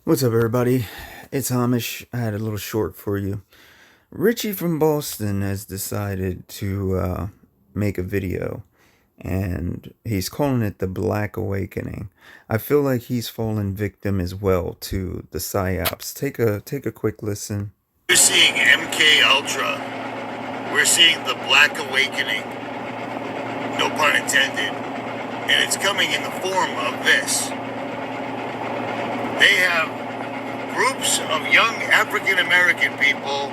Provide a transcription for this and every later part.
What's up, everybody? It's Amish. I had a little short for you. Richie from Boston has decided to make a video, and he's calling it the Black Awakening. I feel like he's fallen victim as well to the psyops. Take a quick listen. We're seeing MK Ultra. We're seeing the Black Awakening. No pun intended. And it's coming in the form of this. They have groups of young African American people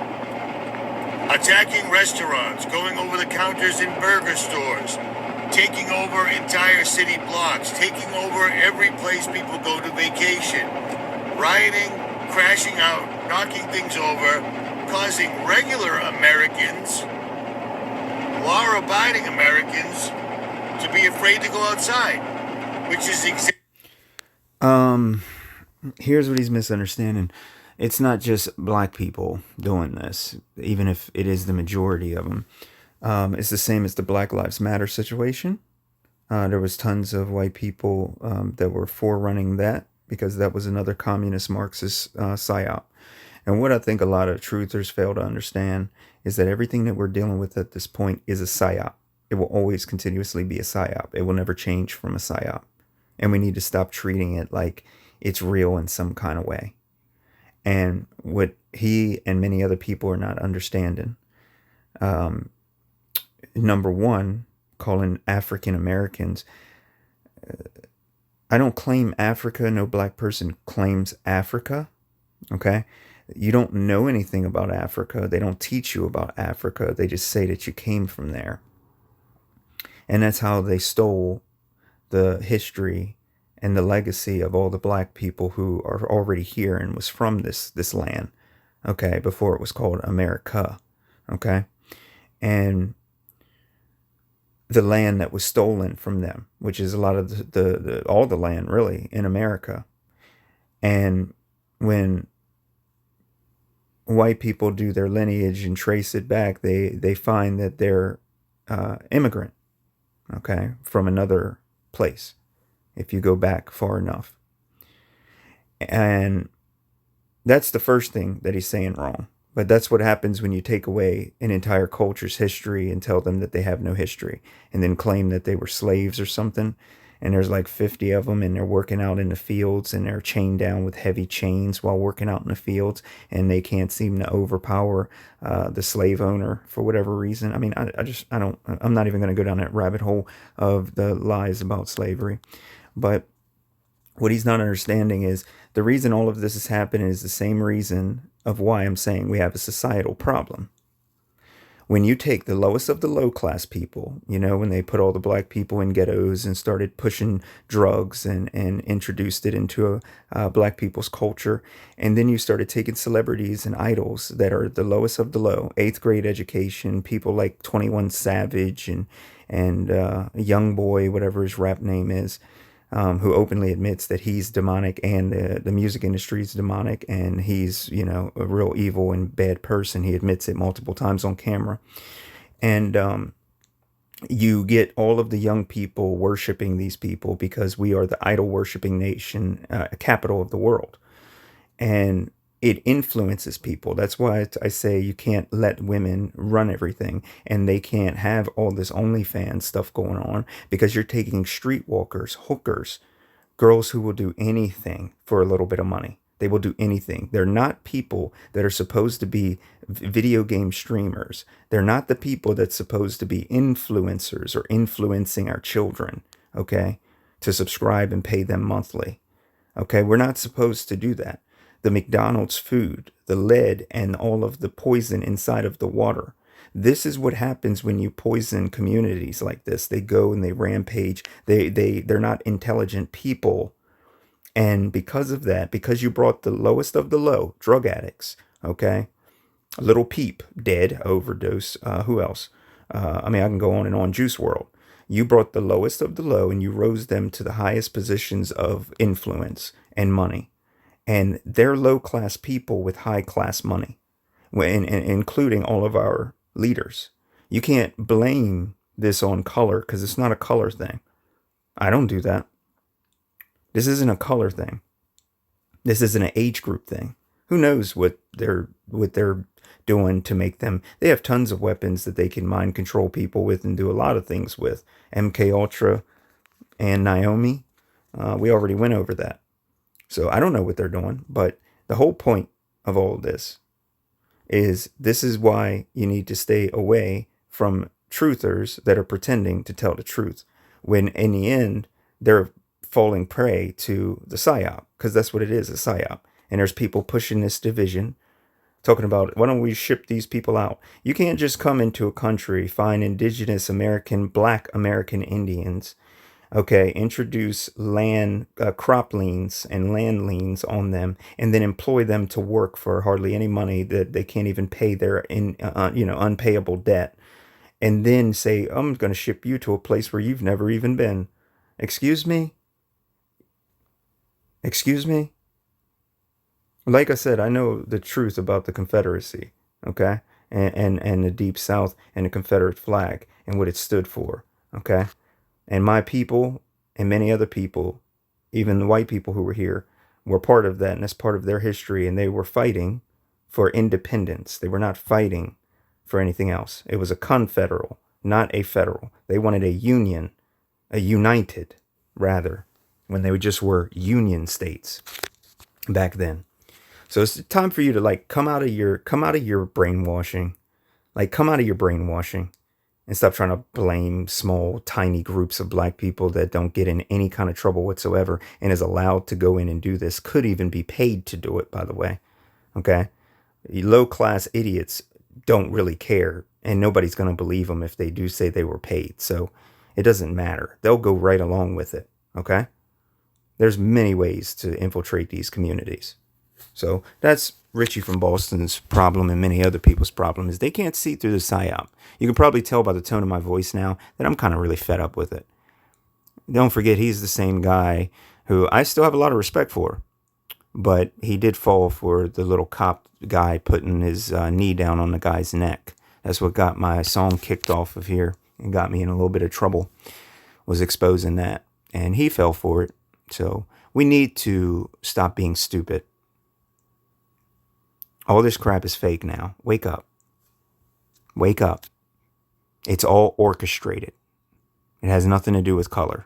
attacking restaurants, going over the counters in burger stores, taking over entire city blocks, taking over every place people go to vacation, rioting, crashing out, knocking things over, causing regular Americans, law-abiding Americans, to be afraid to go outside, which is exactly. Here's what he's misunderstanding. It's not just black people doing this, even if it is the majority of them. It's the same as the Black Lives Matter situation. There was tons of white people that were forerunning that because that was another communist Marxist psyop. And what I think a lot of truthers fail to understand is that everything that we're dealing with at this point is a psyop. It will always continuously be a psyop. It will never change from a psyop. And we need to stop treating it like it's real in some kind of way. And what he and many other people are not understanding, number one, calling African Americans, I don't claim Africa. No black person claims Africa. Okay. You don't know anything about Africa. They don't teach you about Africa. They just say that you came from there. And that's how they stole the history and the legacy of all the black people who are already here and was from this land, okay, before it was called America, okay? And the land that was stolen from them, which is a lot of the all the land really in America. And when white people do their lineage and trace it back, they find that they're immigrant, okay, from another place, if you go back far enough. And that's the first thing that he's saying wrong. But that's what happens when you take away an entire culture's history and tell them that they have no history, and then claim that they were slaves or something. And there's like 50 of them, and they're working out in the fields, and they're chained down with heavy chains while working out in the fields, and they can't seem to overpower the slave owner for whatever reason. I mean, I'm not even going to go down that rabbit hole of the lies about slavery. But what he's not understanding is the reason all of this is happening is the same reason of why I'm saying we have a societal problem. When you take the lowest of the low class people, you know, when they put all the black people in ghettos and started pushing drugs and introduced it into black people's culture, and then you started taking celebrities and idols that are the lowest of the low, eighth grade education, people like 21 Savage and Young Boy, whatever his rap name is, who openly admits that he's demonic and the music industry is demonic, and he's, you know, a real evil and bad person. He admits it multiple times on camera. And you get all of the young people worshiping these people because we are the idol worshiping nation, capital of the world. And it influences people. That's why I say you can't let women run everything, and they can't have all this OnlyFans stuff going on, because you're taking streetwalkers, hookers, girls who will do anything for a little bit of money. They will do anything. They're not people that are supposed to be video game streamers. They're not the people that's supposed to be influencers or influencing our children, okay, to subscribe and pay them monthly. Okay, we're not supposed to do that. The McDonald's food, the lead, and all of the poison inside of the water. This is what happens when you poison communities like this. They go and they rampage. They're not intelligent people. And because of that, because you brought the lowest of the low, drug addicts, okay? Little Peep, dead, overdose. Who else? I mean, I can go on and on. Juice World. You brought the lowest of the low and you rose them to the highest positions of influence and money. And they're low-class people with high-class money, including all of our leaders. You can't blame this on color, because it's not a color thing. I don't do that. This isn't a color thing. This isn't an age group thing. Who knows what they're doing to make them? They have tons of weapons that they can mind control people with and do a lot of things with. MK Ultra and Naomi, we already went over that. So I don't know what they're doing, but the whole point of all of this is why you need to stay away from truthers that are pretending to tell the truth, when in the end they're falling prey to the psyop, because that's what it is, a psyop. And there's people pushing this division, talking about, why don't we ship these people out? You can't just come into a country, find indigenous American, black American Indians, okay, introduce land, crop liens and land liens on them, and then employ them to work for hardly any money that they can't even pay their unpayable debt, and then say, I'm going to ship you to a place where you've never even been. Excuse me? Excuse me? Like I said, I know the truth about the Confederacy, okay? And the Deep South and the Confederate flag and what it stood for, okay? And my people and many other people, even the white people who were here, were part of that, and that's part of their history, and they were fighting for independence. They were not fighting for anything else. It was a confederal, not a federal. They wanted a union, a united, rather, when they just were union states back then. So it's time for you to come out of your brainwashing. Come out of your brainwashing and stop trying to blame small, tiny groups of black people that don't get in any kind of trouble whatsoever and is allowed to go in and do this. Could even be paid to do it, by the way. Okay? Low-class idiots don't really care, and nobody's going to believe them if they do say they were paid. So it doesn't matter. They'll go right along with it. Okay? There's many ways to infiltrate these communities. So that's Richie from Boston's problem, and many other people's problem is they can't see through the psyop. You can probably tell by the tone of my voice now that I'm kind of really fed up with it. Don't forget, he's the same guy who I still have a lot of respect for, but he did fall for the little cop guy putting his knee down on the guy's neck. That's what got my song kicked off of here and got me in a little bit of trouble, was exposing that. And he fell for it. So we need to stop being stupid. All this crap is fake now. Wake up. Wake up. It's all orchestrated. It has nothing to do with color.